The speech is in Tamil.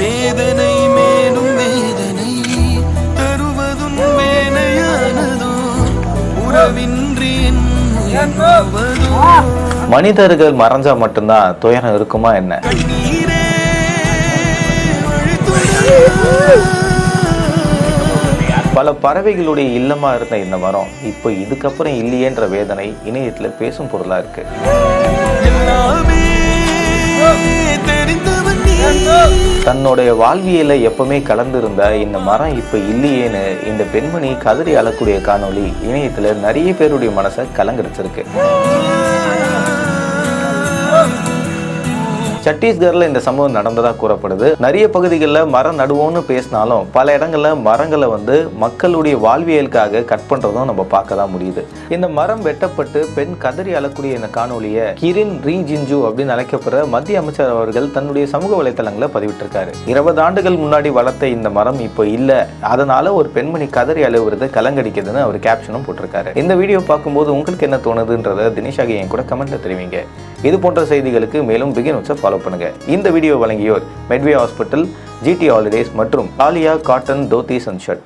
வேதனை மேலும் வேதனை தருவதும் வேலையானதோ உறவின்றி மனிதர்கள் மறைஞ்சா மட்டும்தான் துயரம் இருக்குமா என்ன? பல பறவைகளுடைய இல்லமா இருந்த இந்த மரம் இப்போ இதுக்கப்புறம் இல்லையேன்ற வேதனை இணையத்துல பேசும் பொருளா இருக்கு. தன்னுடைய வாழ்வியல எப்பவுமே கலந்திருந்த இந்த மரம் இப்ப இல்லையேன்னு இந்த பெண்மணி கதறி அழக்கூடிய காணொளி இணையத்துல நிறைய பேருடைய மனசை கலங்கடிச்சிருக்கு. சத்தீஸ்கர்ல இந்த சம்பவம் நடந்ததா கூறப்படுது. நிறைய பகுதிகளில் மரம் நடுவோன்னு பேசினாலும் பல இடங்கள்ல மரங்களை மக்களுடைய வாழ்வியலுக்காக கட் பண்றதும் நம்ம பார்க்க தான் முடியுது. இந்த மரம் வெட்டப்பட்டு பெண் கதறி அழக்கூடிய இந்த காணொலியை கிரின் ரிஜிஜு அப்படின்னு அழைக்கப்படுற மத்திய அமைச்சர் அவர்கள் தன்னுடைய சமூக வலைதளங்களை பதிவிட்டிருக்காரு. 20 ஆண்டுகள் முன்னாடி வளர்த்த இந்த மரம் இப்போ இல்ல, அதனால ஒரு பெண்மணி கதறி அழுவுறது கலங்கடிக்குதுன்னு அவர் கேப்ஷனும் போட்டிருக்காரு. இந்த வீடியோ பார்க்கும்போது உங்களுக்கு என்ன தோணுதுன்றத தினேஷாக என் கூட கமெண்ட்ல தெரிவிங்க. இது போன்ற செய்திகளுக்கு மேலும் பிகின் உட்ச ஃபாலோ பண்ணுங்க. இந்த வீடியோ வழங்கியோர் மெட்வே ஹாஸ்பிட்டல், GT ஹாலிடேஸ் மற்றும் Aliya cotton dhotis and shirt.